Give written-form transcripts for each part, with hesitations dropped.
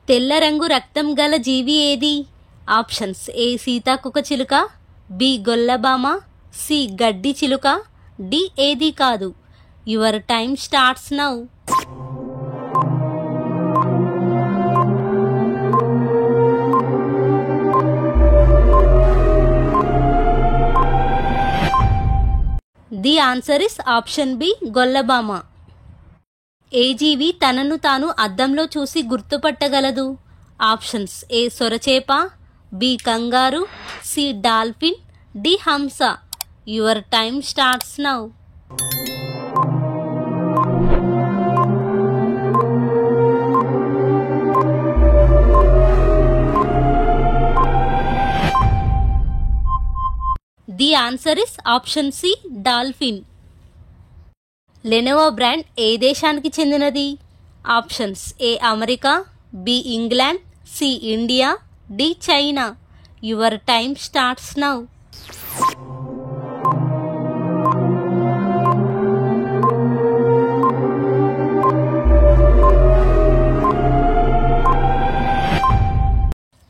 తెల్ల రంగు రక్తం గల జీవి ఏది? ఆప్షన్స్: ఏ సీతాకోకచిలుక, బి గొల్లభామ, సి గడ్డి చిలుక, డి ఏది కాదు. Your time starts now. The answer is option B గొల్లభామ. ఏ జీవి తనను తాను అద్దంలో చూసి గుర్తుపట్టగలదు? ఆప్షన్స్: ఏ సొరచేప, B kangaroo, C dolphin, D హంస. Your time starts now. The answer is option C dolphin. Lenovo brand ఏ దేశానికి చెందినది? Options: A America, B England, C India, D China. Your time starts now.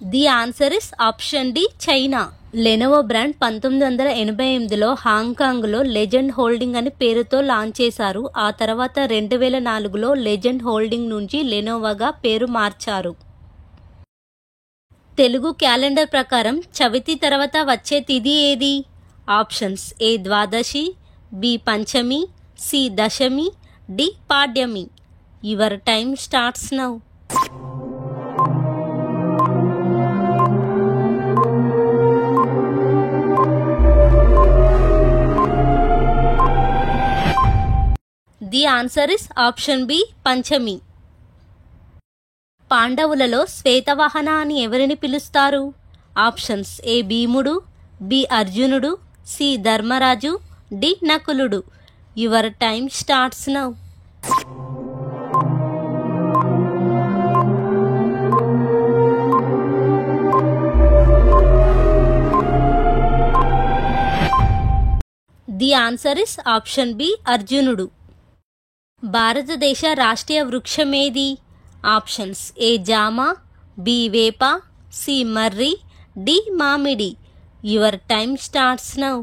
The answer is option D China. Lenovo brand 1988లో హాంకాంగ్లో Legend holding అని పేరుతో launch చేశారు. ఆ తర్వాత 2004లో లెజెండ్ హోల్డింగ్ నుంచి లెనోవోగా పేరు మార్చారు. తెలుగు క్యాలెండర్ ప్రకారం చవితి తర్వాత వచ్చే తిథి ఏది? ఆప్షన్స్: ఏ ద్వాదశి, బి పంచమి, సి దశమి, డి పాడ్యమి. Your time starts now. The answer is option B పంచమి. పాండవులలో శ్వేతవాహన అని ఎవరిని పిలుస్తారు? Options: A Bhimudu, B Arjunudu, C Dharmaraju, D Nakuludu. Your time starts now. The answer is option B Arjunudu. భారతదేశ రాష్ట్రీయ వృక్షం ఏది? ఆప్షన్స్: ఏ జామ, బి వేప, సి మర్రి, డి మామిడి. Your time starts now.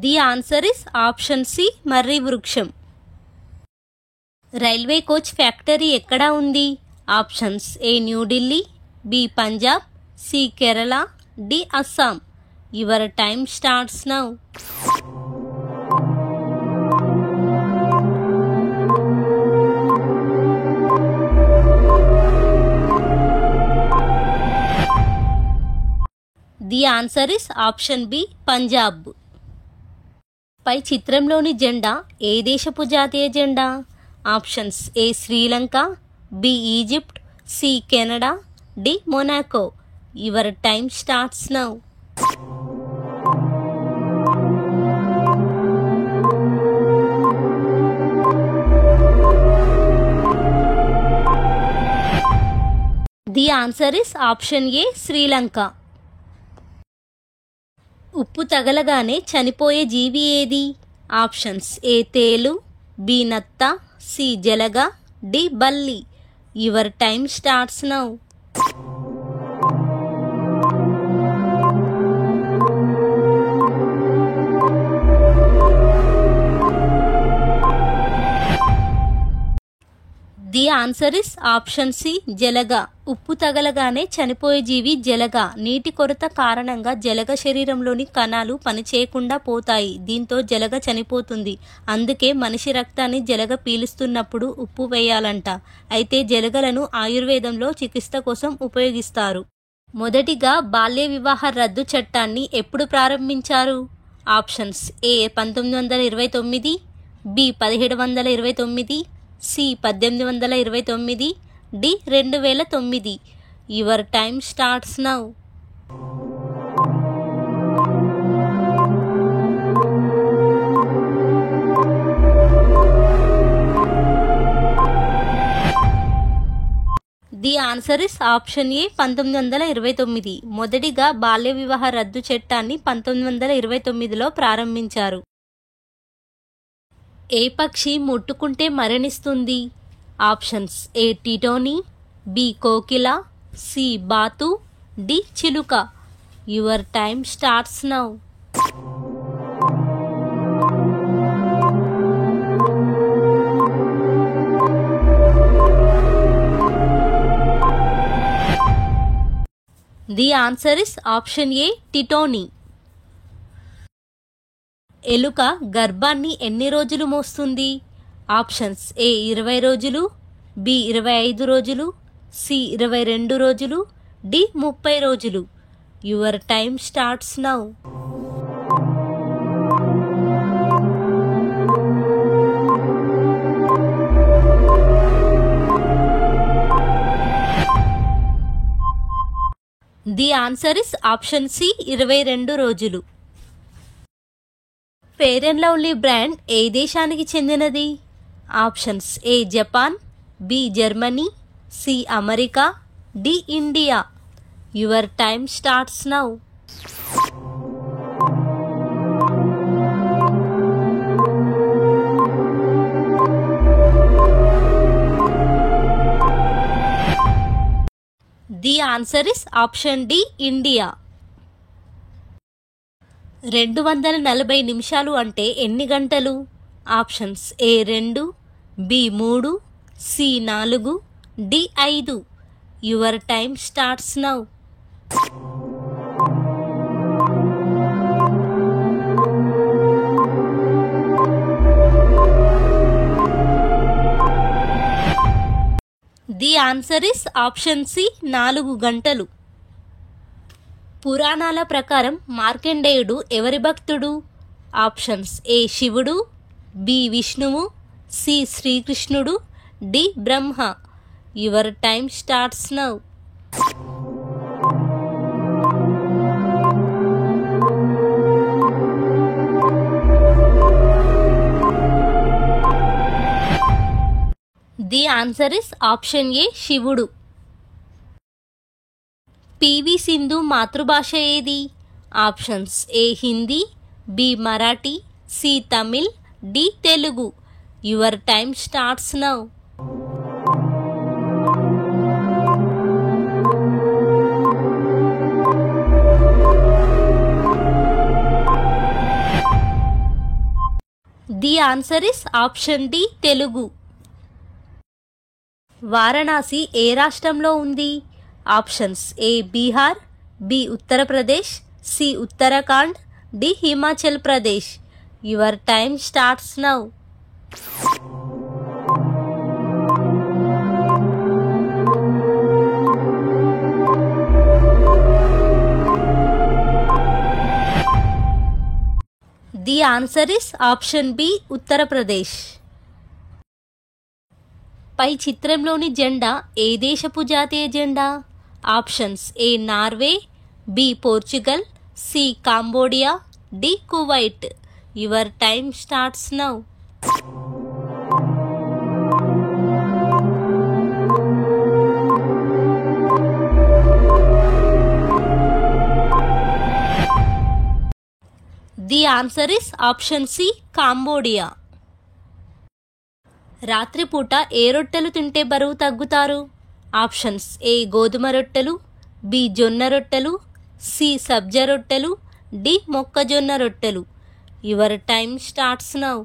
The answer is option C మర్రి వృక్షం. రైల్వే కోచ్ ఫ్యాక్టరీ ఎక్కడ ఉంది? Options: A New Delhi, B Punjab, C Kerala, D Assam. Your time starts now. The answer is option B Punjab. పై చిత్రంలోని జెండా ఏ దేశపు జాతీయ జెండా? Options: A Sri Lanka, B Egypt, C Canada, D Monaco. Your time starts now. The answer is option A Sri Lanka. ఉప్పు తగలగానే చనిపోయే జీవి ఏది? ఆప్షన్స్: ఏ తేలు, బి నత్త, సి జలగ, డి బల్లి. Your time starts now. The answer is option C జలగ. ఉప్పు తగలగానే చనిపోయే జీవి జలగ. నీటి కొరత కారణంగా జలగ శరీరంలోని కణాలు పనిచేయకుండా పోతాయి. దీంతో జలగ చనిపోతుంది. అందుకే మనిషి రక్తాన్ని జలగ పీలుస్తున్నప్పుడు ఉప్పు వేయాలంట. అయితే జలగలను ఆయుర్వేదంలో చికిత్స కోసం ఉపయోగిస్తారు. మొదటిగా బాల్య వివాహ రద్దు చట్టాన్ని ఎప్పుడు ప్రారంభించారు? Options: A 1929, B 1729, C 1829, D 2009. Your time starts now. The answer is option A 1929. మొదటిగా బాల్య వివాహ రద్దు చట్టాన్ని 1929లో ప్రారంభించారు. ఏ పక్షి ముట్టుకుంటే మరణిస్తుంది? ఆప్షన్స్ ఏ టిటోని, బి కోకిల, సి బాతు, డి చిలుక. Your time starts now. The answer is option A టిటోని. ఎలుక గర్భాన్ని ఎన్ని రోజులు మోస్తుంది? ఆప్షన్స్ ఏ 20 రోజులు, బి 25 రోజులు, సి 22 రోజులు, డి 30 రోజులు. Your time starts now. The answer is option C 22 రోజులు. ఫెయిర్ అండ్ లవ్లీ బ్రాండ్ ఏ దేశానికి చెందినది? Options A Japan, B Germany, C America, D India. Your time starts now. The answer is option D India. 240 నిమిషాలు అంటే ఎన్ని గంటలు? Options A 2, B 3, C 4, D 5. Your time starts now. The answer is option C 4 గంటలు. పురాణాల ప్రకారం మార్కండేయుడు ఎవరి భక్తుడు? ఆప్షన్స్ ఏ శివుడు, B Vishnuvu, C Srikrishnudu, D Brahma. Your time starts now. The answer is option A Shivudu. PV Sindhu మాతృభాష ఏది? Options A Hindi, B Marathi, C Tamil, D Telugu. Your time starts now. The answer is option D Telugu. Varanasi ఏ రాష్ట్రంలో ఉంది? Options A Bihar, B Uttar Pradesh, C Uttarakhand, D Himachal Pradesh. Your time starts now. The answer is option B Uttar Pradesh. పై చిత్రంలోని జెండా ఏ దేశపు జాతీయ జెండా? Options A Norway, B Portugal, C Cambodia, D Kuwait. Your time starts now. The answer is option C Cambodia. రాత్రిపూట ఏ రొట్టెలు తింటే బరువు తగ్గుతారు? ఆప్షన్స్ ఏ గోధుమ రొట్టెలు, బి జొన్న రొట్టెలు, సి సబ్జ రొట్టెలు, డి మొక్కజొన్న రొట్టెలు. Your time starts now.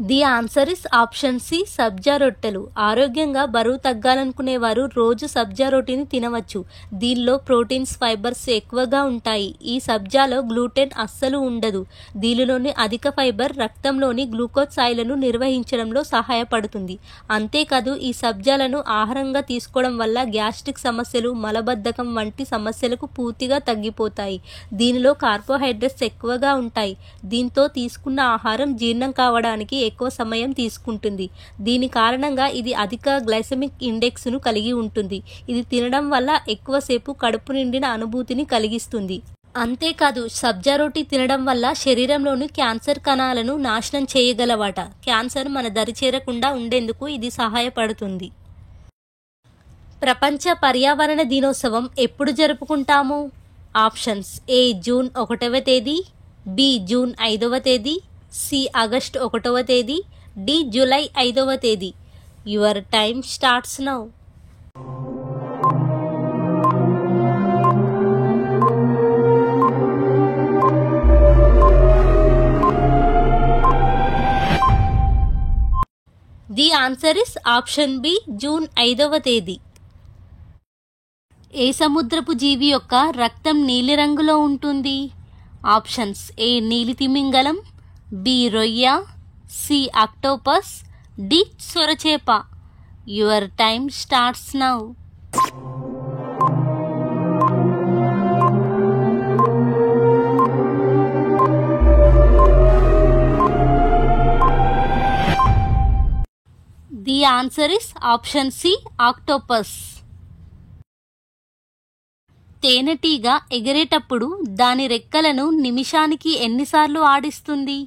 The answer is option C సబ్జా రొట్టెలు. ఆరోగ్యంగా బరువు తగ్గాలనుకునేవారు రోజు సబ్జా రొట్టిని తినవచ్చు. దీనిలో ప్రోటీన్స్, ఫైబర్స్ ఎక్కువగా ఉంటాయి. ఈ సబ్జాలో గ్లూటెన్ అస్సలు ఉండదు. దీనిలోని అధిక ఫైబర్ రక్తంలోని గ్లూకోజ్ స్థాయిలను నిర్వహించడంలో సహాయపడుతుంది. అంతేకాదు ఈ సబ్జాలను ఆహారంగా తీసుకోవడం వల్ల గ్యాస్ట్రిక్ సమస్యలు, మలబద్ధకం వంటి సమస్యలకు పూర్తిగా తగ్గిపోతాయి. దీనిలో కార్బోహైడ్రేట్స్ ఎక్కువగా ఉంటాయి. దీంతో తీసుకున్న ఆహారం జీర్ణం కావడానికి ఎక్కువ ఎక్కువ సమయం తీసుకుంటుంది. దీని కారణంగా ఇది అధిక గ్లైసెమిక్ ఇండెక్స్ను కలిగి ఉంటుంది. ఇది తినడం వల్ల ఎక్కువసేపు కడుపు నిండిన అనుభూతిని కలిగిస్తుంది. అంతేకాదు సబ్జా రొట్టి తినడం వల్ల శరీరంలోని క్యాన్సర్ కణాలను నాశనం చేయగలవాట. క్యాన్సర్ మన దరి చేరకుండా ఉండేందుకు ఇది సహాయపడుతుంది. ప్రపంచ పర్యావరణ దినోత్సవం ఎప్పుడు జరుపుకుంటాము? ఆప్షన్స్: ఏ జూన్ 1వ తేదీ, బి జూన్ 5వ తేదీ, సి ఆగస్ట్ 1వ తేదీ, డి జూలై 5వ తేదీ. Your time starts now. The answer is option B June 5వ తేదీ. ఏ సముద్రపు జీవి యొక్క రక్తం నీలిరంగులో ఉంటుంది? ఆప్షన్స్: ఏ నీలి తిమింగలం, బి రొయ్య, సి ఆక్టోపస్, డి సొరచేప. Your time starts now. The answer is option C octopus. తేనెటీగ ఎగిరేటప్పుడు దాని రెక్కలను నిమిషానికి ఎన్నిసార్లు ఆడిస్తుంది?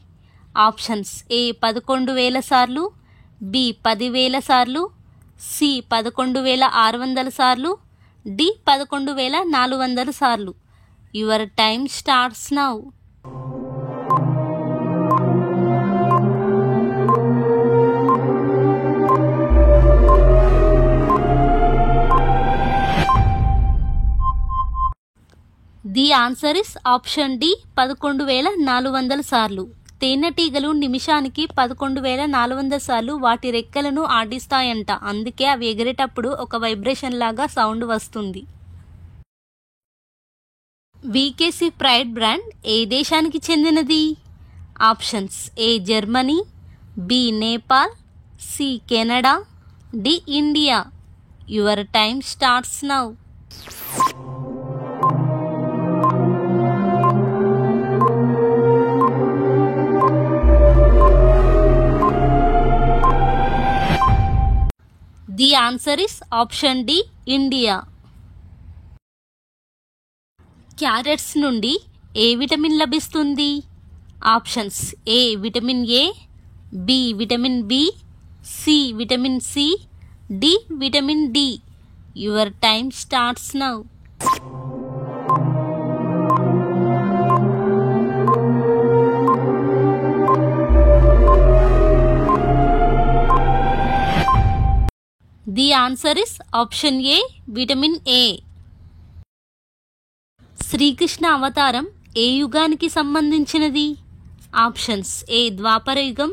ఆప్షన్స్: ఏ 11,000 సార్లు, బి 10,000 సార్లు, సి 11,600 సార్లు, డి 11,400 సార్లు. Your time starts now. The answer is option D 11,400 సార్లు. తేనెటీగలు నిమిషానికి 11,400 సార్లు వాటి రెక్కలను ఆడిస్తాయంట. అందుకే అవి ఎగిరేటప్పుడు ఒక వైబ్రేషన్ లాగా సౌండ్ వస్తుంది. వికేసి ప్రైడ్ బ్రాండ్ ఏ దేశానికి చెందినది? Options: A Germany, B Nepal, C Canada, D India. Your time starts now. The answer is option D India. Carrots నుండి ఏ విటమిన్ లభిస్తుంది? Options: A vitamin A, B vitamin B, C vitamin C, D vitamin D. Your time starts now. The answer is option A vitamin A. Srikrishna అవతారం ఏ యుగానికి సంబంధించినది? Options: ఏ ద్వాపర యుగం,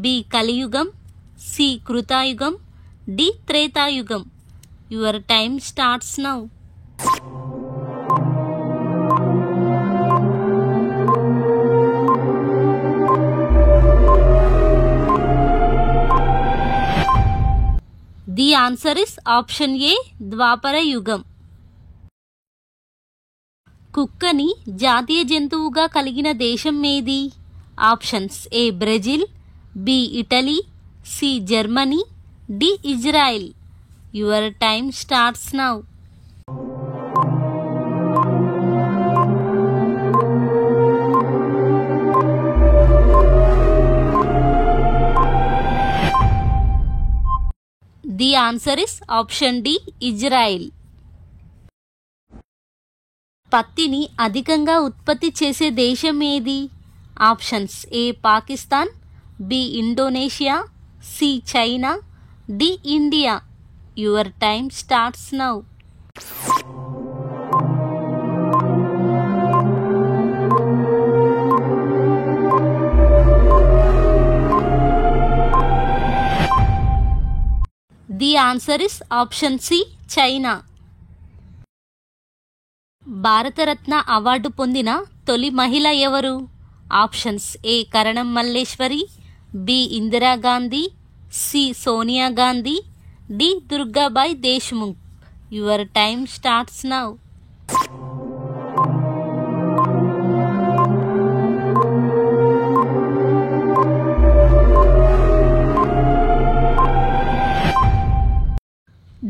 B కలియుగం, సి కృతాయుగం, డి త్రేతాయుగం. Your time starts now. The answer is option A ద్వాపర యుగం. కుక్కని జాతీయ జంతువుగా కలిగిన దేశం ఏది? Options: A Brazil, B Italy, C Germany, D Israel. Your time starts now. The answer is option D Israel. పత్తిని అధికంగా ఉత్పత్తి చేసే దేశం ఏది? Options: A Pakistan, B Indonesia, C China, D India. Your time starts now. The answer is option C China. Bharat Ratna award పొందిన తొలి మహిళ ఎవరు? Options: A Karanam Malleswari, B Indira Gandhi, C Sonia Gandhi, D Durgabai Deshmukh. Your time starts now.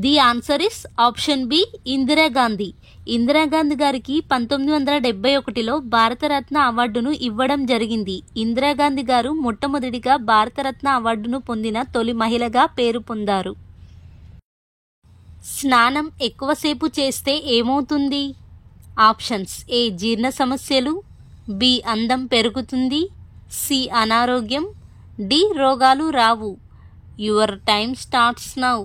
The answer is option B Indira Gandhi. Indira Gandhi గారికి 1971లో భారతరత్న అవార్డును ఇవ్వడం జరిగింది. ఇందిరాగాంధీ గారు మొట్టమొదటిగా భారతరత్న అవార్డును పొందిన తొలి మహిళగా పేరు పొందారు. స్నానం ఎక్కువసేపు చేస్తే ఏమవుతుంది? ఆప్షన్స్: ఏ జీర్ణ సమస్యలు, బి అందం పెరుగుతుంది, సి అనారోగ్యం, డి రోగాలు రావు. Your time starts now.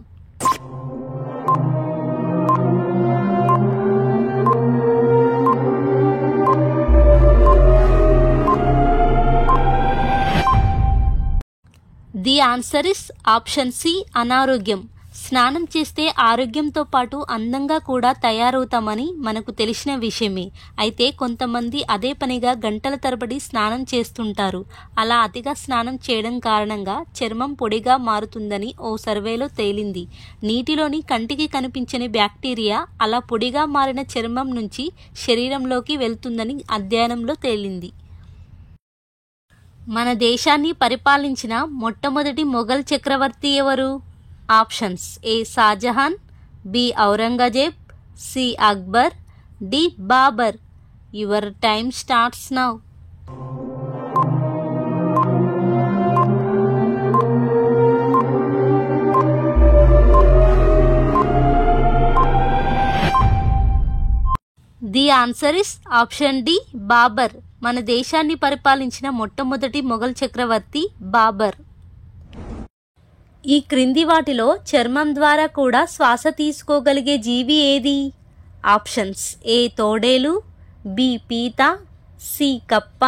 The answer is option C అనారోగ్యం. స్నానం చేస్తే ఆరోగ్యంతో పాటు అందంగా కూడా తయారవుతామని మనకు తెలిసిన విషయమే. అయితే కొంతమంది అదే పనిగా గంటల తరబడి స్నానం చేస్తుంటారు. అలా అతిగా స్నానం చేయడం కారణంగా చర్మం పొడిగా మారుతుందని ఓ సర్వేలో తేలింది. నీటిలోని కంటికి కనిపించని బ్యాక్టీరియా అలా పొడిగా మారిన చర్మం నుంచి శరీరంలోకి వెళ్తుందని అధ్యయనంలో తేలింది. మన దేశాన్ని పరిపాలించిన మొట్టమొదటి మొఘల్ చక్రవర్తి ఎవరు? Options: A Shahjahan, B Aurangzeb, C Akbar, D Babur. Your time starts now. The answer is option D Babur. మన దేశాన్ని పరిపాలించిన మొట్టమొదటి మొఘల్ చక్రవర్తి బాబర్. ఈ క్రింది వాటిలో చర్మం ద్వారా కూడా శ్వాస తీసుకోగలిగే జీవి ఏది? ఆప్షన్స్: ఏ తోడేలు, బి పీత, సి కప్ప,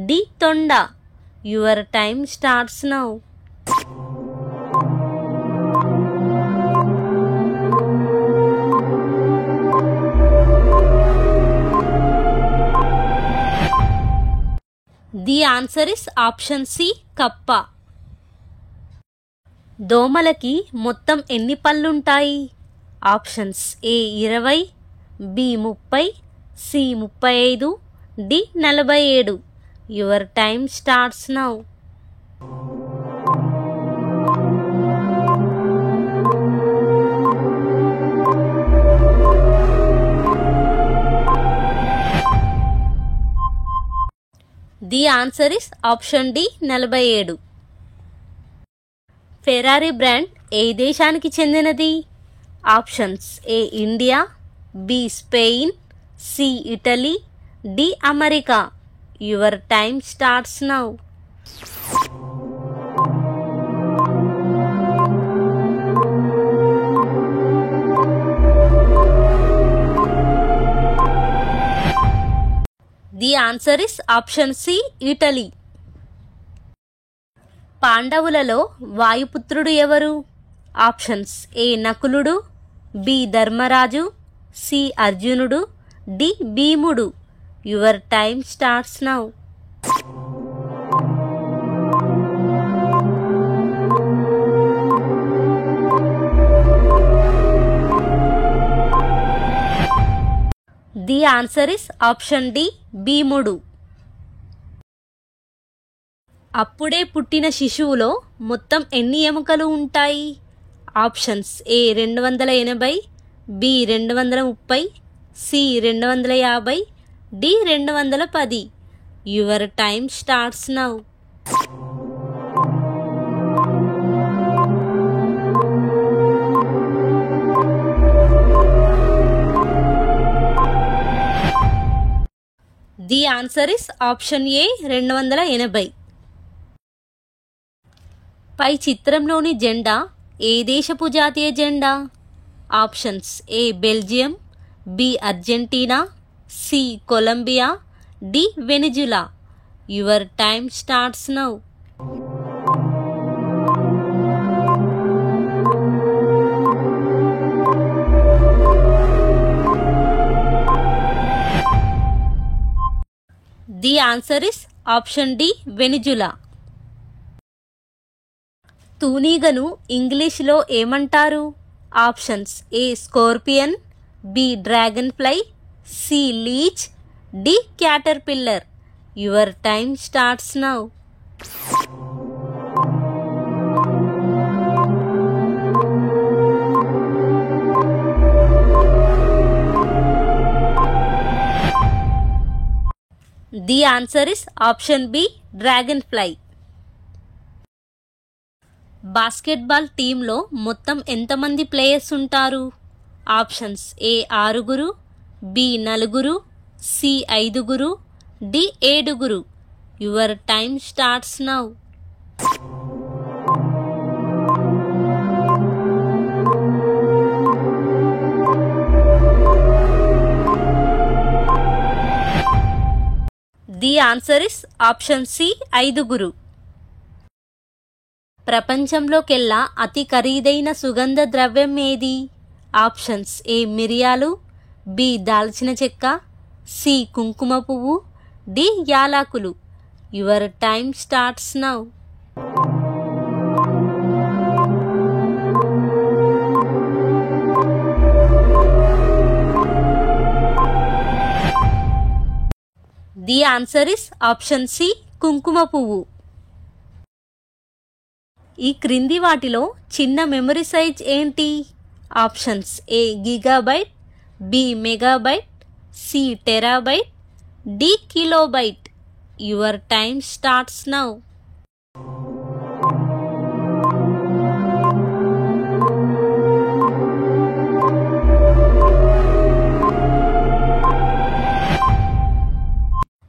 డి తొండ. Your time starts now. The answer is option C కప్ప. దోమలకి మొత్తం ఎన్ని పళ్ళుంటాయి? Options: A 20, B 30, C 35, D 47. Your time starts now. The answer is option D 47. Ferrari brand ఏ దేశానికి చెందినది? Options: A India, B Spain, C Italy, D America. Your time starts now. The answer is option C Italy. పాండవులలో వాయుపుత్రుడు ఎవరు? Options: A Nakuludu, B Dharmaraju, C అర్జునుడు, D Bhimudu. Your time starts now. The answer is option D Bhimudu. అప్పుడే పుట్టిన శిశువులో మొత్తం ఎన్ని ఎముకలు ఉంటాయి? Options: A 280, B 230, C 250, D 210. Your time starts now. The answer is option A 280. పై చిత్రంలోని జెండా ఏ దేశపు జాతీయ జెండా? Options: A Belgium, B Argentina, C Colombia, D Venezuela. Your time starts now. The answer is option D Venezuela. తూనీగను ఇంగ్లీష్లో ఏమంటారు? Options: A scorpion, B dragonfly, C leech, D caterpillar. Your time starts now. The answer is option B dragonfly. Basketball టీంలో మొత్తం ఎంతమంది players ఉంటారు? Options A 6, B 4, C 5, D 7. Your time starts now. The answer is option C 5. ప్రపంచంలోకెల్లా అతి ఖరీదైన సుగంధ ద్రవ్యం ఏది? ఆప్షన్స్ ఏ మిరియాలు, బి దాల్చిన చెక్క, సి కుంకుమ పువ్వు, డి యాలకులు. Your time starts now. The answer is option C కుంకుమ పువ్వు. ఈ క్రింది వాటిలో చిన్న మెమరీ సైజ్ ఏంటి? Options A gigabyte, B megabyte, C terabyte, D kilobyte. Your time starts now.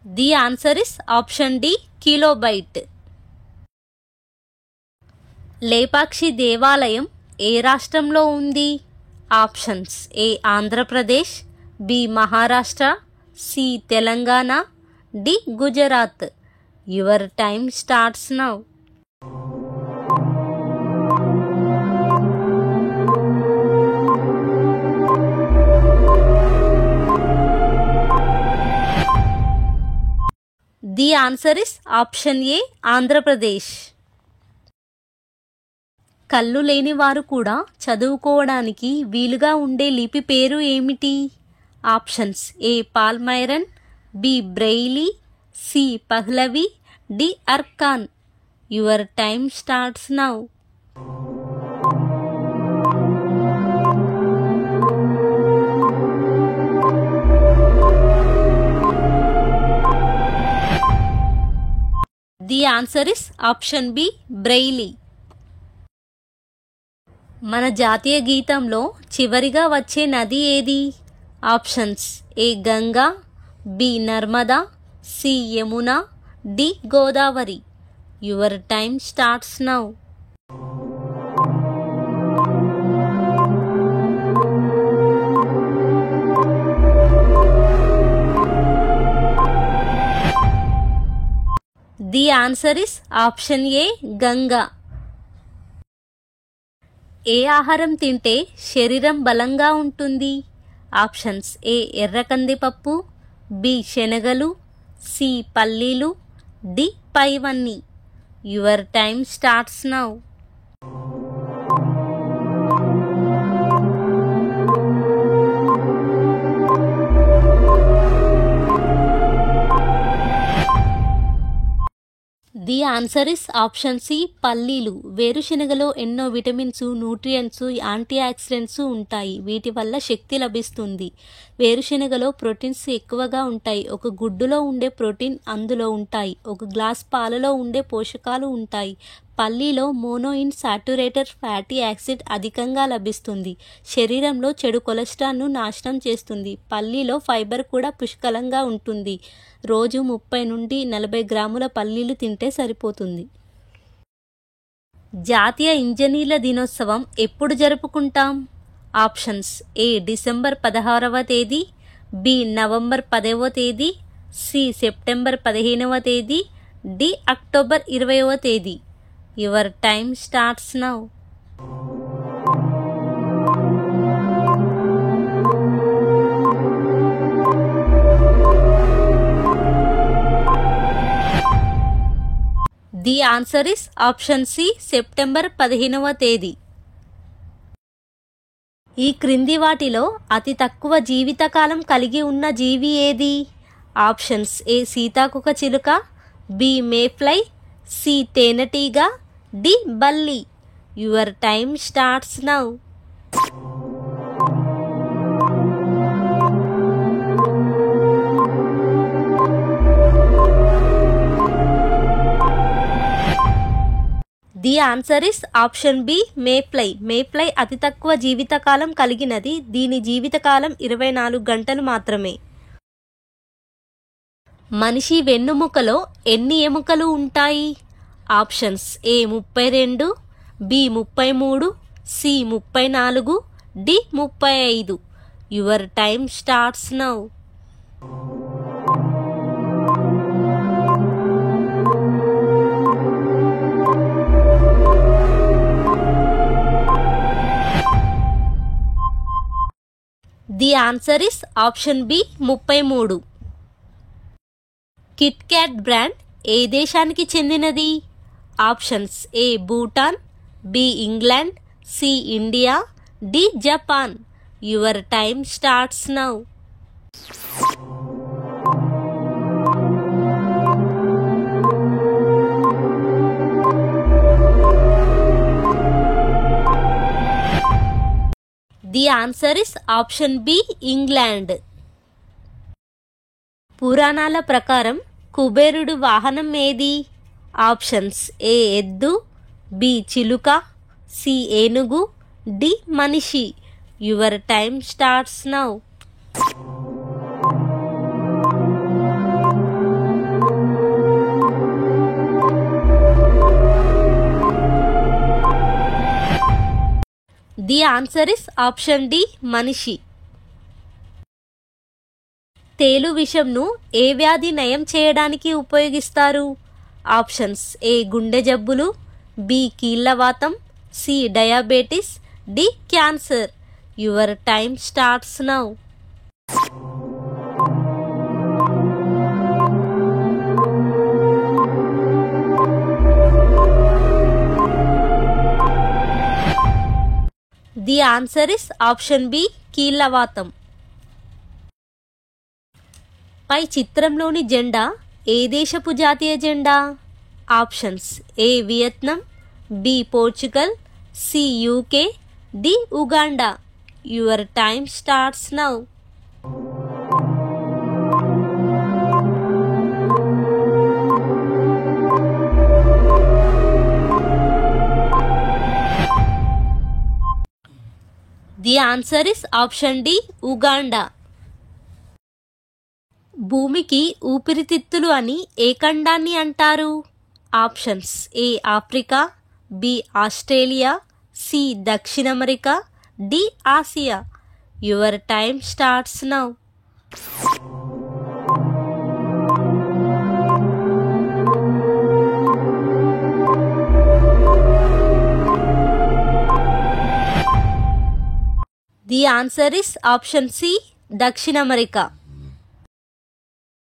The answer is option D kilobyte. Lepakshi దేవాలయం ఏ రాష్ట్రంలో ఉంది? Options A Andhra Pradesh, B Maharashtra, C Telangana, D Gujarat. Your time starts now. The answer is option A Andhra Pradesh. కళ్ళు లేని వారు కూడా చదువుకోవడానికి వీలుగా ఉండే లిపి పేరు ఏమిటి? Options A Palmyrene, B Braille, C Pahlavi, D అర్కాన్. Your time starts now. The answer is option B Braille. మన జాతీయ గీతంలో చివరిగా వచ్చే నది ఏది? Options A Ganga, B Narmada, C Yamuna, D Godavari. Your time starts now. The answer is option A Ganga. ఏ ఆహారం తింటే శరీరం బలంగా ఉంటుంది? ఆప్షన్స్ ఏ ఎర్ర కందిపప్పు, బి శనగలు, సి పల్లీలు, డి పైవన్నీ. Your time starts now. The answer is option C పల్లీలు. వేరుశెనగలో ఎన్నో విటమిన్స్, న్యూట్రియంట్స్, యాంటీ ఆక్సిడెంట్స్ ఉంటాయి. వీటి వల్ల శక్తి లభిస్తుంది. వేరుశెనగలో ప్రోటీన్స్ ఎక్కువగా ఉంటాయి. ఒక గుడ్డులో ఉండే ప్రోటీన్ అందులో ఉంటాయి. ఒక గ్లాస్ పాలలో ఉండే పోషకాలు ఉంటాయి. పల్లీలో మోనోఇన్సాచురేటెడ్ ఫ్యాటీ యాసిడ్ అధికంగా లభిస్తుంది. శరీరంలో చెడు కొలెస్ట్రాల్ను నాశనం చేస్తుంది. పల్లీలో ఫైబర్ కూడా పుష్కలంగా ఉంటుంది. రోజు 30 నుండి 40 గ్రాముల పల్లీలు తింటే సరిపోతుంది. జాతీయ ఇంజనీర్ల దినోత్సవం ఎప్పుడు జరుపుకుంటాం? ఆప్షన్స్ ఏ డిసెంబర్ 16వ తేదీ, బి నవంబర్ 10వ తేదీ, సి సెప్టెంబర్ 15వ తేదీ, డి అక్టోబర్ 20వ తేదీ. Your time starts now. The answer is option C September 15వ తేదీ. ఈ క్రింది వాటిలో అతి తక్కువ జీవితకాలం కలిగి ఉన్న జీవి ఏది? ఆప్షన్స్ ఏ సీతాకోక చిలుక, బి మేఫ్లై, సి తేనెటీగ, డి బల్లి. Your time starts now. The answer is option B mayfly. Mayfly అతి తక్కువ జీవితకాలం కలిగినది. దీని జీవితకాలం 24 గంటలు మాత్రమే. మనిషి వెన్నుముకలో ఎన్ని ఎముకలు ఉంటాయి? Options A 32, B 33, C 34, D 35. Your time starts now. The answer is option B 33. Kit Kat brand ఏ దేశానికి చెందినది? Options A Bhutan, B England, C India, D Japan. Your time starts now. The answer is option B England. పురాణాల ప్రకారం కుబేరుడు వాహనం ఏది? Options ఏ ఎద్దు, B చిలుక, సి ఏనుగు, డి మనిషి. Your time starts now. The answer is option D మనిషి. తేలు విషంను ఏ వ్యాధి నయం చేయడానికి ఉపయోగిస్తారు? ఆప్షన్స్ ఏ గుండె జబ్బులు, బి కీళ్ళవాతం, C diabetes, D cancer. Your time starts now. The answer is option B కీళ్ళవాతం. పై చిత్రంలోని జెండా ఏ దేశపు జాతీయ జెండా? Options A Vietnam, B Portugal, C UK, D Uganda. Your time starts now. The answer is option D Uganda. భూమికి ఊపిరితిత్తులు అని ఏ ఖండాన్ని అంటారు? Options A Africa, B Australia, C దక్షిణ America, D Asia. Your time starts now. The answer is option C దక్షిణ America.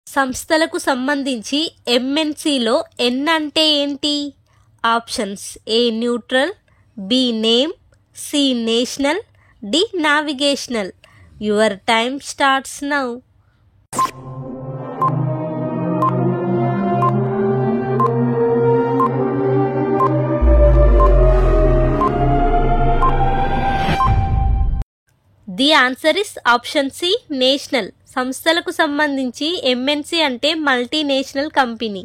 సంస్థలకు సంబంధించి ఎంఎన్సిలో ఎన్ అంటే ఏంటి? Options A neutral, B name, C national, D navigational. Your time starts now. The answer is option C national. సంస్థలకు సంబంధించి MNC అంటే multinational company.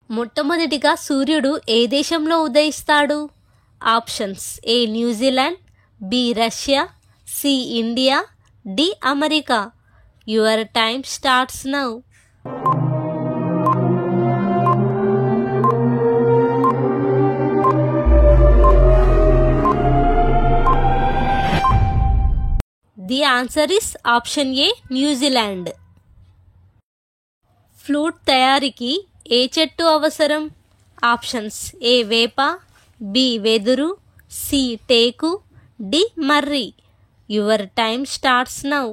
మొట్టమొదటిగా సూర్యుడు ఏ దేశంలో ఉదయిస్తాడు? Options A New Zealand, B Russia, C India, D America. Your time starts now. The answer is option A New Zealand. Flute తయారీకి ఏ చెట్టు అవసరం? ఆప్షన్స్ ఏ వేప, బి వెదురు, సి టేకు, డి మర్రి. Your time starts now.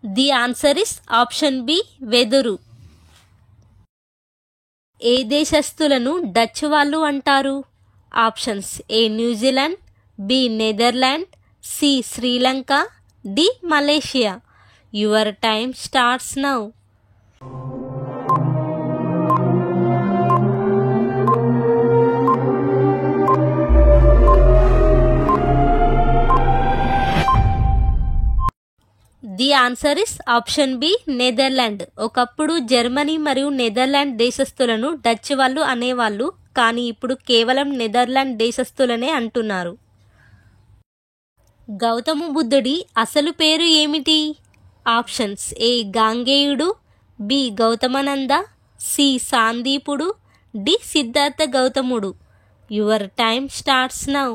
The answer is option B వెదురు. ఏ దేశస్థులను డచ్ వాళ్ళు అంటారు? Options A New Zealand, B Netherland, C Sri Lanka, D Malaysia. Your time starts now. Answer is option B Netherland. ఒకప్పుడు జర్మనీ మరియు నెదర్లాండ్ దేశస్థులను డచ్ వాళ్ళు అనేవాళ్ళు, కానీ ఇప్పుడు కేవలం నెదర్లాండ్ దేశస్థులనే అంటున్నారు. గౌతమ బుద్ధుడి అసలు పేరు ఏమిటి? ఆప్షన్స్: ఏ గాంగేయుడు, బి గౌతమానంద, సి సాందీపుడు, డి సిద్ధార్థ గౌతముడు. Your time starts now.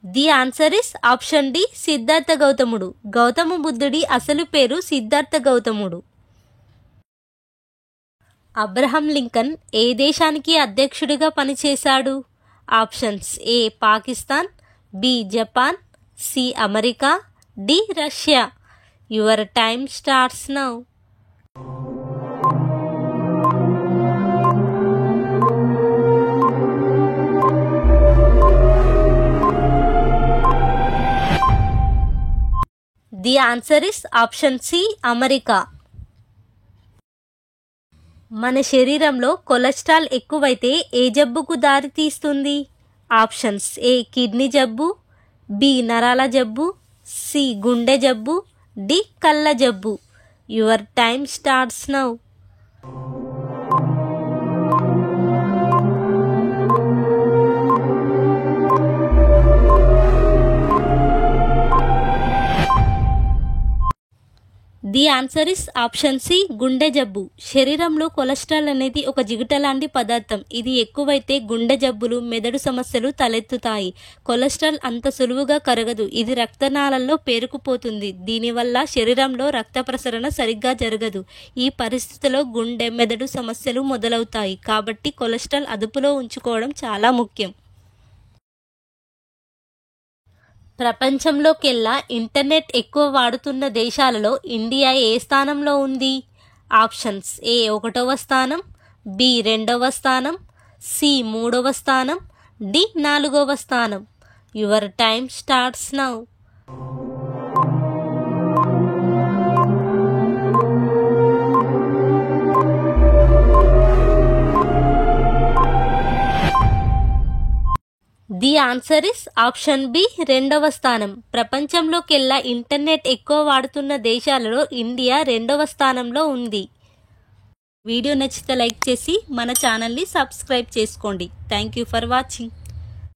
The answer is option D Siddhartha గౌతముడు. గౌతమ బుద్ధుడి అసలు పేరు సిద్ధార్థ గౌతముడు. అబ్రహం లింకన్ ఏ దేశానికి అధ్యక్షుడిగా పనిచేశాడు? Options: A Pakistan, B Japan, C America, D Russia. Your time starts now. The answer is option C America. మన శరీరంలో కొలెస్ట్రాల్ ఎక్కువైతే ఏ జబ్బుకు దారి తీస్తుంది? ఆప్షన్స్: ఏ కిడ్నీ జబ్బు, బి నరాల జబ్బు, సి గుండె జబ్బు, డి కళ్ళ జబ్బు. Your time starts now. The answer is option C గుండె జబ్బు. శరీరంలో కొలెస్ట్రాల్ అనేది ఒక జిగుట లాంటి పదార్థం. ఇది ఎక్కువైతే గుండె జబ్బులు, మెదడు సమస్యలు తలెత్తుతాయి. కొలెస్ట్రాల్ అంత సులువుగా కరగదు. ఇది రక్తనాళాల్లో పేరుకుపోతుంది. దీనివల్ల శరీరంలో రక్త ప్రసరణ సరిగ్గా జరగదు. ఈ పరిస్థితిలో గుండె, మెదడు సమస్యలు మొదలవుతాయి. కాబట్టి కొలెస్ట్రాల్ అదుపులో ఉంచుకోవడం చాలా ముఖ్యం. ప్రపంచంలోకెల్లా ఇంటర్నెట్ ఎక్కువ వాడుతున్న దేశాలలో ఇండియా ఏ స్థానంలో ఉంది? ఆప్షన్స్: ఏ 1వ స్థానం, బి 2వ స్థానం, సి 3వ స్థానం, డి 4వ స్థానం. Your time starts now. The answer is option B 2వ స్థానం. ప్రపంచంలోకెల్లా ఇంటర్నెట్ ఎక్కువ వాడుతున్న దేశాలలో ఇండియా 2వ స్థానంలో ఉంది. వీడియో నచ్చితే లైక్ చేసి మన ఛానల్ని సబ్స్క్రైబ్ చేసుకోండి. Thank you for watching.